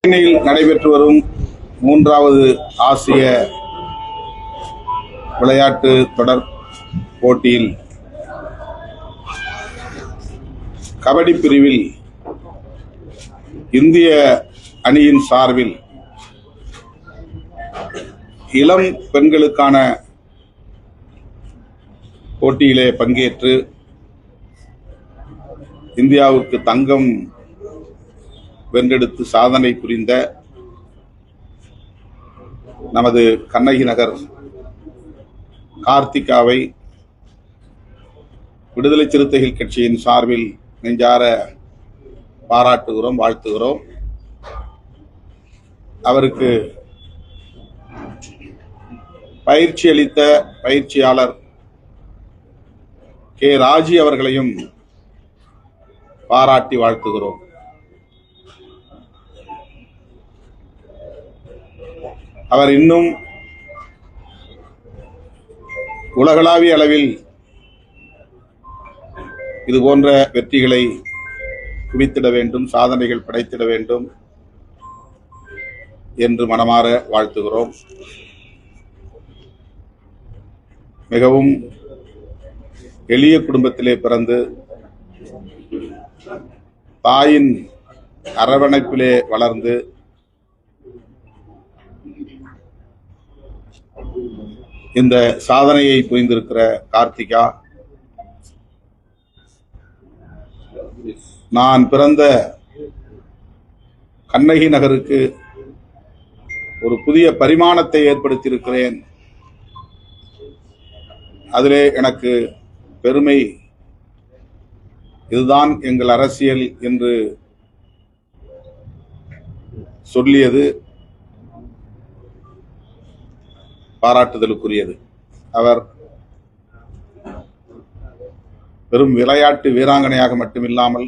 சென்னையில் நடைபெற்று வரும் 3வது ஆசிய விளையாட்டு தொடர் போட்டியில் கபடி பிரிவில் இந்திய அணியின் சார்பில் இளம் பெண்களுக்கான போட்டியிலே பங்கேற்று இந்தியாவுக்கு தங்கம் வென்றெடுத்து சாதனை புரிந்த நமது கண்ணகி நகர் கார்த்திகாவை விடுதலை சிறுத்தைகள் கட்சியின் சார்பில் நெஞ்சார பாராட்டுகிறோம், வாழ்த்துகிறோம். அவருக்கு பயிற்சி அளித்த பயிற்சியாளர் கே. ராஜி அவர்களையும் பாராட்டி வாழ்த்துகிறோம். அவர் இன்னும் உலகளாவிய அளவில் இதுபோன்ற வெற்றிகளை குவித்திட வேண்டும், சாதனைகள் படைத்திட வேண்டும் என்று மனமாற வாழ்த்துகிறோம். மிகவும் எளிய குடும்பத்திலே பிறந்து தாயின் அரவணைப்பிலே வளர்ந்து இந்த சாதனையை புரிந்திருக்கிற கார்த்திகா, நான் பிறந்த கண்ணகி நகருக்கு ஒரு புதிய பரிமாணத்தை ஏற்படுத்தியிருக்கிறேன், அதிலே எனக்கு பெருமை, இதுதான் எங்கள் அரசியல் என்று சொல்லியது பாராட்டுதலுக்குரியது. அவர் வெறும் விளையாட்டு வீராங்கனையாக மட்டுமில்லாமல்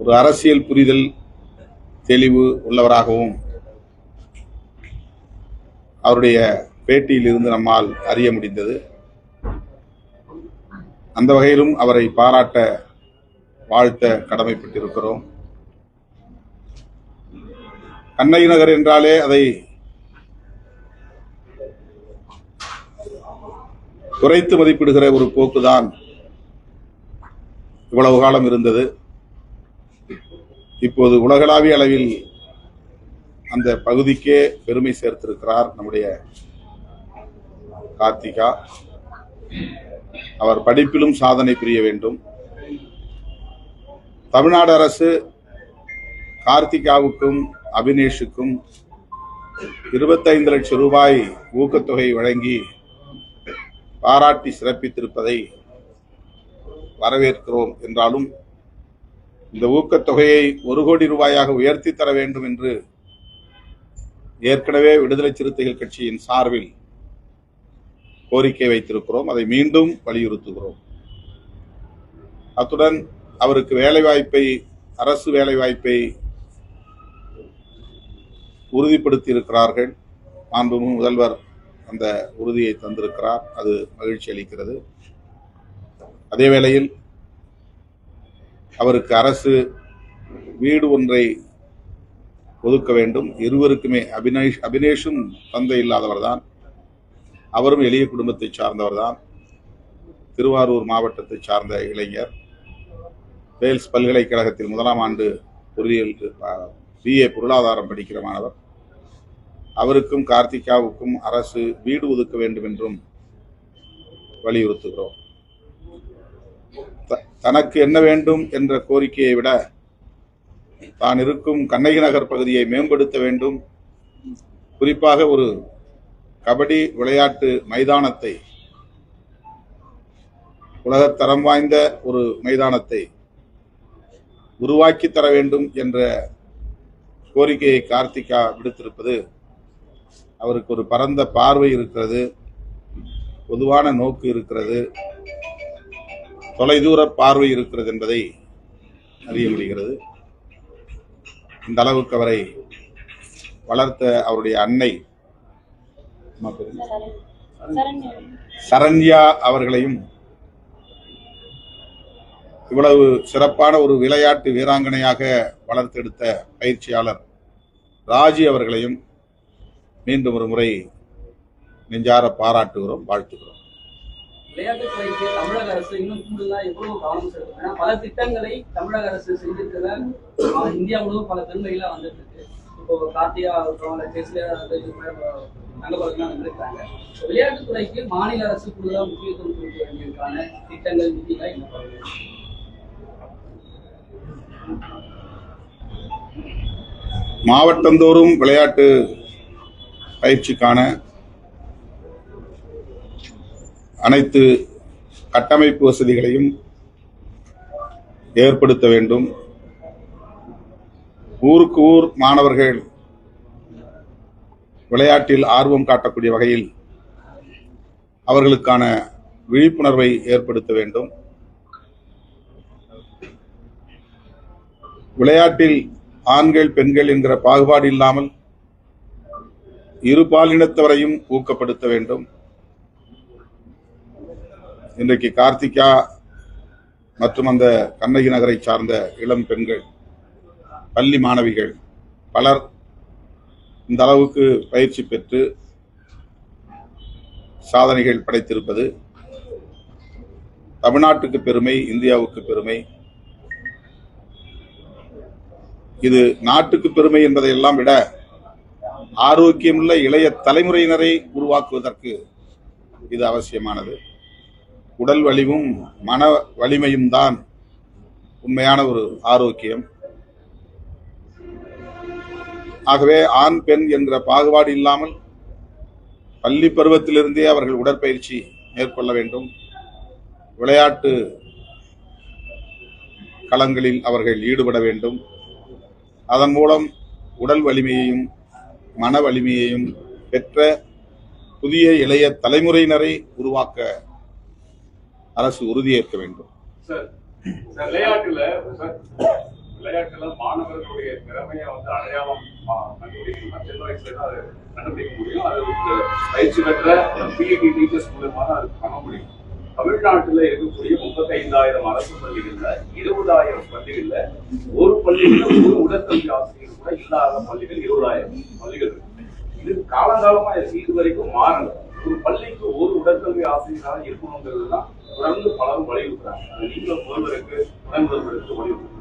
ஒரு அரசியல் புரிதல் தெளிவு உள்ளவராகவும் அவருடைய பேட்டியில் இருந்து நம்மால் அறிய முடிந்தது. அந்த வகையிலும் அவரை பாராட்ட, வாழ்த்த கடமைப்பட்டிருக்கிறோம். கண்ணகி நகர் என்றாலே அதை குறைத்து மதிப்பிடுகிற ஒரு போக்குதான் இவ்வளவு காலம் இருந்தது. இப்போது உலகளாவிய அளவில் அந்த பகுதிக்கே பெருமை சேர்த்திருக்கிறார் நம்முடைய கார்த்திகா. அவர் படிப்பிலும் சாதனை புரிய வேண்டும். தமிழ்நாடு அரசு கார்த்திகாவுக்கும் அபினேஷுக்கும் 25 லட்சம் ரூபாய் ஊக்கத்தொகை வழங்கி பாராட்டி சிறப்பித்திருப்பதை வரவேற்கிறோம். என்றாலும் இந்த ஊக்கத்தொகையை 1 கோடி ரூபாயாக உயர்த்தி தர வேண்டும் என்று ஏற்கனவே விடுதலை சிறுத்தைகள் கட்சியின் சார்பில் கோரிக்கை வைத்திருக்கிறோம். அதை மீண்டும் வலியுறுத்துகிறோம். அத்துடன் அவருக்கு வேலைவாய்ப்பை, அரசு வேலைவாய்ப்பை உறுதிப்படுத்தி இருக்கிறார்கள். மாண்புமிகு முதல்வர் அந்த உறுதியை தந்திருக்கிறார். அது மகிழ்ச்சி அளிக்கிறது. அதே வேளையில் அவருக்கு அரசு வீடு ஒன்றை ஒதுக்க வேண்டும். இருவருக்குமே, அபினேஷும் தந்தை இல்லாதவர் தான், அவரும் எளிய குடும்பத்தை சார்ந்தவர் தான், திருவாரூர் மாவட்டத்தை சார்ந்த இளைஞர், வேல்ஸ் பல்கலைக்கழகத்தில் 1ஆம் ஆண்டு பொறியியல் BA பொருளாதாரம் படிக்கிற மாணவர். அவருக்கும் கார்த்திகாவுக்கும் அரசு வீடு ஒதுக்க வேண்டும் என்றும் வலியுறுத்துகிறோம். தனக்கு என்ன வேண்டும் என்ற கோரிக்கையை விட தான் இருக்கும் கண்ணகி நகர் பகுதியை மேம்படுத்த வேண்டும். குறிப்பாக ஒரு கபடி விளையாட்டு மைதானத்தை, உலகத்தரம் வாய்ந்த ஒரு மைதானத்தை உருவாக்கி தர வேண்டும் என்ற கோரிக்கையை கார்த்திகா விடுத்திருப்பது அவருக்கு ஒரு பரந்த பார்வை இருக்கிறது, பொதுவான நோக்கு இருக்கிறது, தொலைதூர பார்வை இருக்கிறது என்பதை அறிய முடிகிறது. இந்த அளவுக்கு அவரை வளர்த்த அவருடைய அன்னை சரண்யா அவர்களையும் இவ்வளவு சிறப்பான ஒரு விளையாட்டு வீராங்கனையாக வளர்த்தெடுத்த பயிற்சியாளர் ராஜி அவர்களையும் மீண்டும் ஒரு முறை நெஞ்சார பாராட்டுகிறோம், வாழ்த்துகிறோம். விளையாட்டுத்துறைக்கு தமிழக அரசு இன்னும் கூடுதலா எவ்வளவு கவனம் செலுத்தணும்? பல திட்டங்களை தமிழக அரசு செஞ்சிருக்கிறதால் இந்தியா முழுவதும் பல பெருமைகளாக வந்துட்டு இருக்கு. இப்போ கார்த்திகா தங்கப்பதெல்லாம் வந்திருக்காங்க. விளையாட்டுத்துறைக்கு மாநில அரசு கூடுதலாக முக்கியத்துவம் கொடுக்க வேண்டியதற்கான திட்டங்கள் விதிகளை என்ன பண்ணுறது? மாவட்டந்தோறும் விளையாட்டு பயிற்சிக்கான அனைத்து கட்டமைப்பு வசதிகளையும் ஏற்படுத்த வேண்டும். ஊருக்கு ஊர் மாணவர்கள் விளையாட்டில் ஆர்வம் காட்டக்கூடிய வகையில் அவர்களுக்கான விழிப்புணர்வை ஏற்படுத்த வேண்டும். விளையாட்டில் ஆண்கள் பெண்கள் என்கிற பாகுபாடு இல்லாமல் இரு பாலினத்தவரையும் ஊக்கப்படுத்த வேண்டும். இன்றைக்கு கார்த்திகா மற்றும் அந்த கண்ணகி நகரை சார்ந்த இளம் பெண்கள், பள்ளி மாணவிகள் பலர் இந்த அளவுக்கு பயிற்சி பெற்று சாதனைகள் படைத்திருப்பது தமிழ்நாட்டுக்கு பெருமை, இந்தியாவுக்கு பெருமை. இது நாட்டுக்கு பெருமை என்பதையெல்லாம் விட ஆரோக்கியமுள்ள இளைய தலைமுறையினரை உருவாக்குவதற்கு இது அவசியமானது. உடல் வலிவும் மன வலிமையும் தான் உண்மையான ஒரு ஆரோக்கியம். ஆகவே ஆண் பெண் என்ற பாகுபாடு இல்லாமல் பள்ளி பருவத்திலிருந்தே அவர்கள் உடற்பயிற்சி மேற்கொள்ள வேண்டும். விளையாட்டு களங்களில் அவர்கள் ஈடுபட வேண்டும். அதன் மூலம் உடல் வலிமையையும் மன வலிமையையும் பெற்ற புதிய இளைய தலைமுறையினரை உருவாக்க அரசு உறுதியேற்க வேண்டும். விளையாட்டுல மாணவர்களுடைய திறமையை அடையாளம் கண்டுபிடிக்க முடியும். அது பயிற்சி பெற்ற பிஇடி டீச்சர்ஸ் மூலமாக அது பண்ண முடியும். தமிழ்நாட்டில் இருக்கக்கூடிய 35,000 அரசு பள்ளிகள்ல 20,000 பள்ளிகள்ல ஒரு பள்ளியில ஒரு உடற்கல்வி ஆசிரியர் கூட இல்லாத பள்ளிகள் 20,000 பள்ளிகள் இருக்கு. இது காலங்காலமா இது வரைக்கும் மாறல. ஒரு பள்ளிக்கு ஒரு உடற்கல்வி ஆசிரியராக இருக்கணுங்கிறது தான் தொடர்ந்து பலரும் வலியுறுத்துறாங்க. நீங்களும் முதல்வருக்கு வலியுறுத்துறாங்க.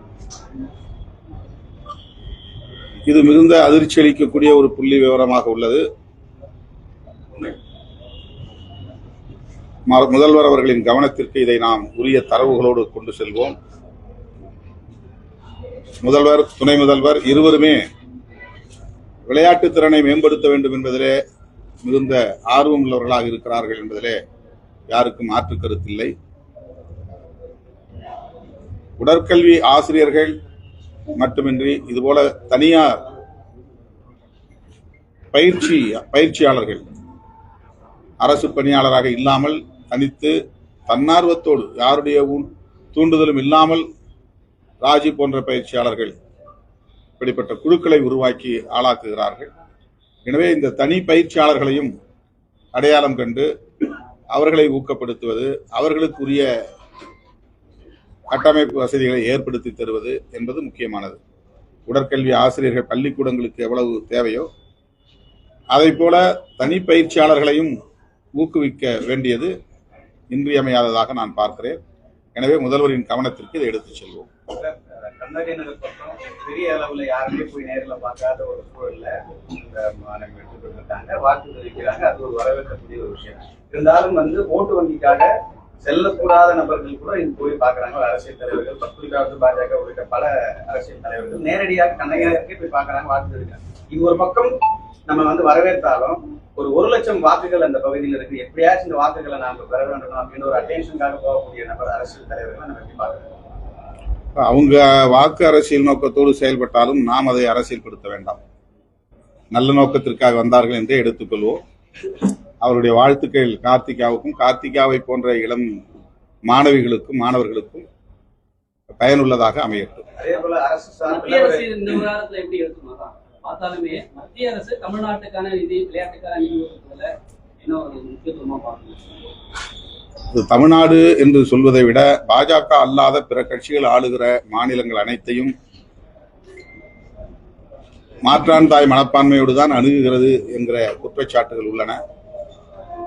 இது மிகுந்த அதிர்ச்சி அளிக்கக்கூடிய ஒரு புள்ளி விவரமாக உள்ளது. முதல்வர் அவர்களின் கவனத்திற்கு இதை நாம் உரிய தரவுகளோடு கொண்டு செல்வோம். முதல்வர், துணை முதல்வர் இருவருமே விளையாட்டு திறனை மேம்படுத்த வேண்டும் என்பதிலே மிகுந்த ஆர்வம் உள்ளவர்களாக இருக்கிறார்கள் என்பதிலே யாருக்கும் மாற்று கருத்தில்லை. உடற்கல்வி ஆசிரியர்கள் மட்டுமின்றி இதுபோல தனியார் பயிற்சியாளர்கள் அரசு பணியாளராக இல்லாமல் தனித்து தன்னார்வத்தோடு யாருடைய தூண்டுதலும் இல்லாமல் ராஜி போன்ற பயிற்சியாளர்கள் இப்படிப்பட்ட குழுக்களை உருவாக்கி ஆளாக்குகிறார்கள். எனவே இந்த தனி பயிற்சியாளர்களையும் அடையாளம் கண்டு அவர்களை ஊக்கப்படுத்துவது, அவர்களுக்குரிய கட்டமைப்பு வசதிகளை ஏற்படுத்தி தருவது என்பது முக்கியமானது. உடற்கல்வி ஆசிரியர்கள் பள்ளிக்கூடங்களுக்கு எவ்வளவு தேவையோ அதை போல தனி பயிற்சியாளர்களையும் ஊக்குவிக்க வேண்டியது இன்றியமையாததாக நான் பார்க்கிறேன். எனவே முதல்வரின் கவனத்திற்கு இதை எடுத்துச் செல்வோம். கண்ணகி நகர் பக்கம் பெரிய அளவுல யாருமே போய் நேரில் பார்க்காத ஒரு சூழல்ல எடுத்துக்கிட்டாங்க, வாக்கு தெரிவிக்கிறாங்க. அது ஒரு வரவேற்கக்கூடிய ஒரு விஷயம். இருந்தாலும் ஓட்டு வங்கிக்காக செல்லக்கூடாத நபர்கள் கூட இங்க போய் பாக்குறாங்க. அரசியல் தலைவர்கள், குறிப்பாக பாஜக உள்ளிட்ட பல அரசியல் தலைவர்கள் நேரடியாக கண்ணகி நகருக்கே போய் பாக்குறாங்க, வாக்கு தெரிவிக்கிறாங்க. இது ஒரு பக்கம் நம்ம வரவேற்றாலும் ஒரு 1,00,000 வாக்குகள் அந்த பகுதியில் இருக்கு. எப்படியாச்சும் இந்த வாக்குகளை நாம பெற வேண்டும் அப்படின்னு ஒரு அட்டென்ஷனுக்காக போகக்கூடிய நபர் அரசியல் தலைவர்கள் நம்ம எப்படி பார்க்கிறோம்? அவங்க வாக்கு அரசியல் நோக்கத்தோடு செயல்பட்டாலும் நாம் அதை அரசியல்படுத்த வேண்டாம். நல்ல நோக்கத்திற்காக வந்தார்கள் என்றே எடுத்துக்கொள்வோம். அவருடைய வாழ்த்துக்கள் கார்த்திகாவுக்கும் கார்த்திகாவை போன்ற இளம் மாணவிகளுக்கும் மாணவர்களுக்கும் பயனுள்ளதாக அமையட்டும். அதே போல பார்த்தாலுமே மத்திய அரசு தமிழ்நாட்டுக்கான நிதி, விளையாட்டுக்கான நிதி ஒதுக்குதல என்ன ஒரு முக்கியத்துவமா பார்க்கணும். அது தமிழ்நாடு என்று சொல்வதை விட பாஜக அல்லாத பிற கட்சிகள் ஆளுகிற மாநிலங்கள் அனைத்தையும் மாற்றான் தாய் மனப்பான்மையோடு தான் அணுகுகிறது என்கிற குற்றச்சாட்டுகள் உள்ளன.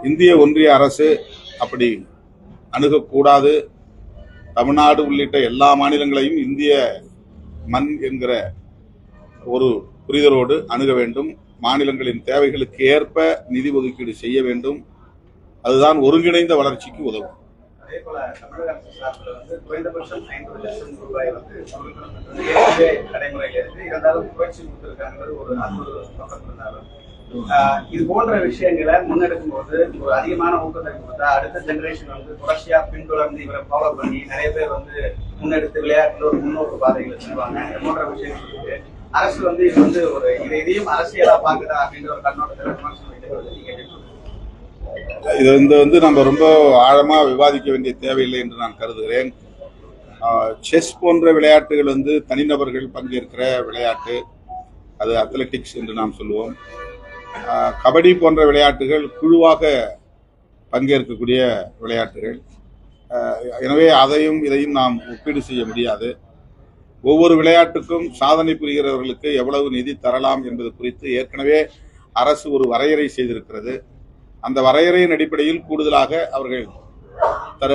இந்திய ஒன்றிய அரசு அப்படி அணுகக்கூடாது. தமிழ்நாடு உள்ளிட்ட எல்லா மாநிலங்களையும் இந்திய மண் என்கிற ஒரு புரிதலோடு அணுக வேண்டும். மாநிலங்களின் தேவைகளுக்கு ஏற்ப நிதி ஒதுக்கீடு செய்ய வேண்டும். அதுதான் ஒருங்கிணைந்த வளர்ச்சிக்கு உதவும். அதே போல தமிழக அரசு சார்பில் குறைந்தபட்சம் 50 லட்சம் ரூபாய் நடைமுறையில் இருக்கு. இருந்தாலும் புரட்சி கொடுத்திருக்காங்க ஒரு 40 பக்கம் இருந்தாலும் இது போன்ற விஷயங்களை முன்னெடுக்கும் போது ஒரு அதிகமான ஊக்கத்தை கொடுத்தா அடுத்த ஜெனரேஷன் தொடர்ச்சியா பின்தொடர்ந்து இவரை ஃபாலோ பண்ணி நிறைய பேர் முன்னெடுத்து விளையாட்டுல ஒரு முன்னோக்கு பாதைகளை செல்வாங்க. இது போன்ற விஷயங்களுக்கு அரசு இது ஒரு இதையும் அரசியலா பாக்குதா அப்படின்ற ஒரு கண்ணோட்டத்தில் விமர்சனம் வைக்கிறது. இது நம்ம ரொம்ப ஆழமா விவாதிக்க வேண்டிய தேவையில்லை என்று நான் கருதுகிறேன். செஸ் போன்ற விளையாட்டுகள் தனிநபர்கள் பங்கேற்கிற விளையாட்டு, அது அத்லெட்டிக்ஸ் என்று நாம் சொல்லுவோம். கபடி போன்ற விளையாட்டுகள் குழுவாக பங்கேற்கக்கூடிய விளையாட்டுகள். எனவே அதையும் இதையும் நாம் ஒப்பீடு செய்ய முடியாது. ஒவ்வொரு விளையாட்டுக்கும் சாதனை புரிகிறவர்களுக்கு எவ்வளவு நிதி தரலாம் என்பது குறித்து ஏற்கனவே அரசு ஒரு வரையறை செய்திருக்கிறது. அந்த வரையறையின் அடிப்படையில் கூடுதலாக அவர்கள் தர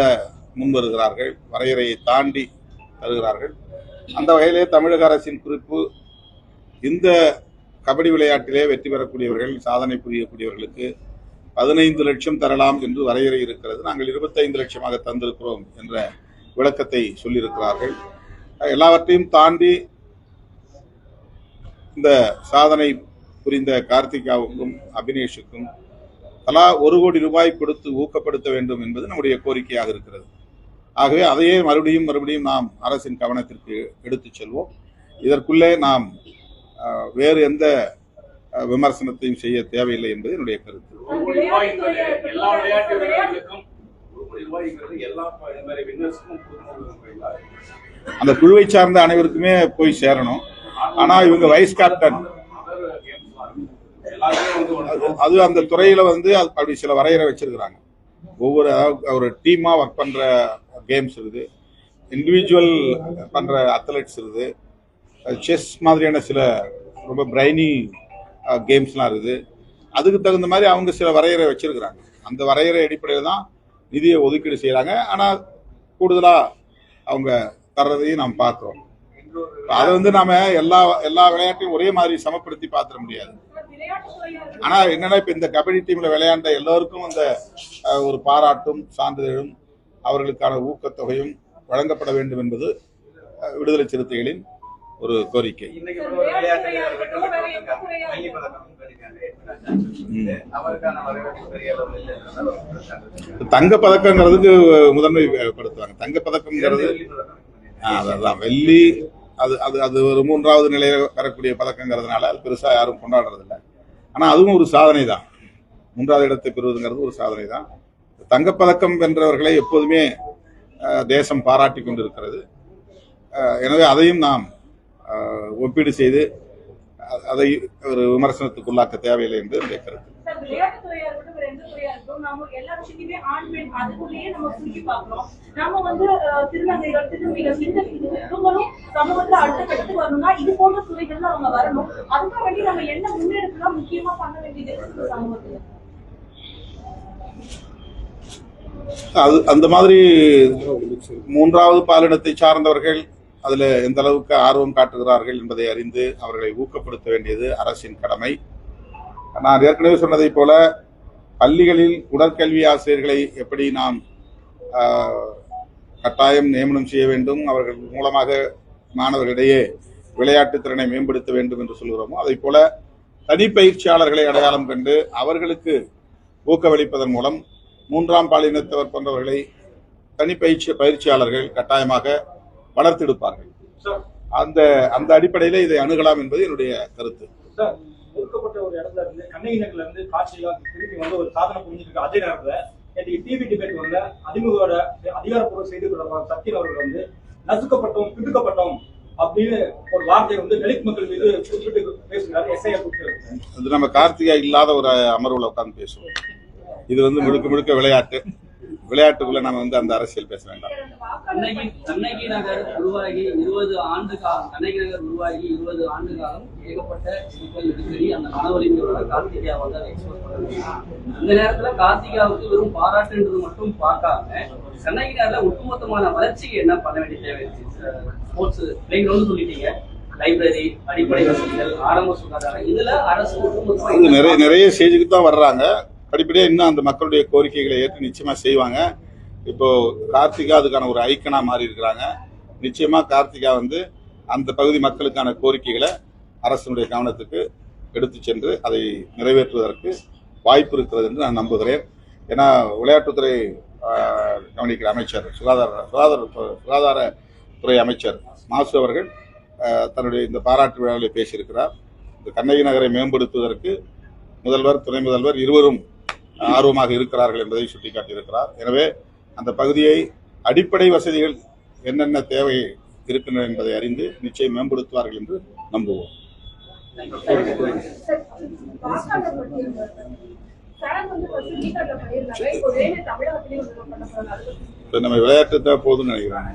முன்வருகிறார்கள், வரையறையை தாண்டி தருகிறார்கள். அந்த வகையிலே தமிழக அரசின் குறிப்பு இந்த கபடி விளையாட்டிலே வெற்றி பெறக்கூடியவர்கள், சாதனை புரியக்கூடியவர்களுக்கு 15 லட்சம் தரலாம் என்று வரையறை இருக்கிறது. நாங்கள் 25 லட்சமாக தந்திருக்கிறோம் என்ற விளக்கத்தை சொல்லியிருக்கிறார்கள். எல்லாவற்றையும் தாண்டி இந்த சாதனை புரிந்த கார்த்திகாவுக்கும் அபினேஷுக்கும் தலா 1 கோடி ரூபாய் கொடுத்து ஊக்கப்படுத்த வேண்டும் என்பது நம்முடைய கோரிக்கையாக இருக்கிறது. ஆகவே அதையே மறுபடியும் நாம் அரசின் கவனத்திற்கு எடுத்துச் செல்வோம். இதற்குள்ளே நாம் வேறு எந்த விமர்சனத்தையும் செய்ய தேவையில்லை என்பது என்னுடைய கருத்து. எல்லா விளையாட்டு வீரர்களுக்கும் எல்லா அந்த குழுவை சார்ந்த அனைவருக்குமே போய் சேரணும். ஆனா இவங்க வைஸ் கேப்டன், அது அந்த துறையில அப்படி சில வரையறை வச்சிருக்கிறாங்க. ஒவ்வொரு ஒரு டீமா ஒர்க் பண்ற கேம்ஸ் இருக்குது, இண்டிவிஜுவல் பண்ற அத்லெட்ஸ் இருக்குது, செஸ் மாதிரியான சில ரொம்ப பிரைனி கேம்ஸ்லாம் இருக்குது. அதுக்கு தகுந்த மாதிரி அவங்க சில வரையறை வச்சிருக்கிறாங்க. அந்த வரையறை அடிப்படையில் தான் நிதியை ஒதுக்கீடு செய்யறாங்க. ஆனா கூடுதலா அவங்க தர்றதையும் நாம் பார்க்கிறோம். அதை நாம எல்லா விளையாட்டையும் ஒரே மாதிரி சமப்படுத்தி பார்த்துட முடியாது. ஆனா என்னன்னா இப்ப இந்த கபடி டீம்ல விளையாண்ட எல்லோருக்கும் அந்த ஒரு பாராட்டும் சான்றிதழும் அவர்களுக்கான ஊக்கத்தொகையும் வழங்கப்பட வேண்டும் என்பது விடுதலை சிறுத்தைகளின் ஒரு கோரிக்கை. தங்க பதக்கங்கிறதுக்கு முதன்மைப்படுத்துவாங்க. தங்க பதக்கம்ங்கிறது அதான் வெள்ளி, அது ஒரு 3வது நிலையில வரக்கூடிய பதக்கங்கிறதுனால அது பெருசா யாரும் கொண்டாடுறது இல்லை. ஆனா அதுவும் ஒரு சாதனை தான். 3வது இடத்தை பெறுவதுங்கிறது ஒரு சாதனை தான். தங்கப்பதக்கம் வென்றவர்களை எப்போதுமே தேசம் பாராட்டி கொண்டிருக்கிறது. எனவே அதையும் நாம் ஒப்பீடு செய்து அதை ஒரு விமர்சனத்துக்குள்ளாக்க தேவையில்லை என்று என்னுடைய கருத்து. அந்த மாதிரி 3வது பாலினத்தை சார்ந்தவர்கள் அதுல எந்த அளவுக்கு ஆர்வம் காட்டுகிறார்கள் என்பதை அறிந்து அவர்களை ஊக்கப்படுத்த வேண்டியது அரசின் கடமை. நான் ஏற்கனவே சொன்னதை போல பள்ளிகளில் உடற்கல்வி ஆசிரியர்களை எப்படி நாம் கட்டாயம் நியமனம் செய்ய வேண்டும், அவர்கள் மூலமாக மாணவர்களிடையே விளையாட்டு திறனை மேம்படுத்த வேண்டும் என்று சொல்கிறோமோ, அதை போல தனிப்பயிற்சியாளர்களை அடையாளம் கண்டு அவர்களுக்கு ஊக்கமளிப்பதன் மூலம் 3ஆம் பாலினத்தவர் போன்றவர்களை பயிற்சியாளர்கள் கட்டாயமாக வளர்த்தெடுப்பார்கள். அந்த அடிப்படையில இதை அணுகலாம் என்பது என்னுடைய கருத்து. ஒதுக்கப்பட்ட ஒரு இடத்துல இருந்து கண்ணகி நகர்ல இருந்து காட்சியெல்லாம் திருப்பி ஒரு சாதனை புரிஞ்சிருக்கு. அதே நேரத்துல டிவி டிபேட் அதிமுக அதிகாரப்பூர்வ செய்தி தொடர்பாளர் சக்தி அவர்கள் நசுக்கப்பட்டோம் பிதுக்கப்பட்டோம் அப்படின்னு ஒரு வார்த்தையை தலித் மக்கள் மீது குறிப்பிட்டு பேசுகிறாரு. எஸ்ஐஆர் கொடுத்து அது நம்ம கார்த்திகா இல்லாத ஒரு அமர்வுல உட்கார்ந்து பேசுவோம். இது முழுக்க விளையாட்டு. விளையாட்டுக்குள்ள நம்ம அந்த அரசியல் பேச வேண்டாம். கண்ணகி நகர் உருவாகி 20 ஆண்டு காலம், கண்ணகி நகர் உருவாகி 20 ஆண்டு காலம் ஏகப்பட்ட சிக்கல் நெருக்கடி அந்த மனவலிமையோட கார்த்திகா வந்து அதை எக்ஸ்போஸ் பண்ணுறாங்க. இந்த நேரத்துல கார்த்திகாவுக்கு வெறும் பாராட்டுன்றது மட்டும் பார்க்காம கண்ணகி நகர்ல ஒட்டுமொத்தமான வளர்ச்சிக்கு என்ன பண்ண வேண்டிய தேவை இருக்கு? ஸ்போர்ட்ஸ் பிளே கிரவுண்ட் சொல்லிட்டீங்க, லைப்ரரி, அடிப்படை வசதிகள், ஆரம்ப சுகாதாரம், இதுல அரசு ஒட்டுமொத்தமா நிறைய ஸ்டேஜுக்கு தான் வர்றாங்க. படிப்படியா இன்னும் அந்த மக்களுடைய கோரிக்கைகளை ஏற்று நிச்சயமா செய்வாங்க. இப்போ கார்த்திகா அதுக்கான ஒரு ஐக்கனா மாறி இருக்கிறாங்க. நிச்சயமா கார்த்திகா அந்த பகுதி மக்களுக்கான கோரிக்கைகளை அரசினுடைய கவனத்துக்கு எடுத்து சென்று அதை நிறைவேற்றுவதற்கு வாய்ப்பு இருக்கிறது என்று நான் நம்புகிறேன். ஏன்னா விளையாட்டுத்துறை கவனிக்கிற அமைச்சர், சுகாதாரத்துறை அமைச்சர் மாசு அவர்கள் தன்னுடைய இந்த பாராட்டு விழாவில் பேசியிருக்கிறார். இந்த கண்ணகி நகரை மேம்படுத்துவதற்கு முதல்வர், துணை முதல்வர் இருவரும் ஆர்வமாக இருக்கிறார்கள் என்பதை சுட்டிக்காட்டியிருக்கிறார். எனவே அந்த பகுதியை அடிப்படை வசதிகள் என்னென்ன தேவை இருக்கின்றன என்பதை அறிந்து நிச்சயம் மேம்படுத்துவார்கள் என்று நம்புவோம். நம்ம விளையாட்டு தான் போதும்னு நினைக்கிறேன்.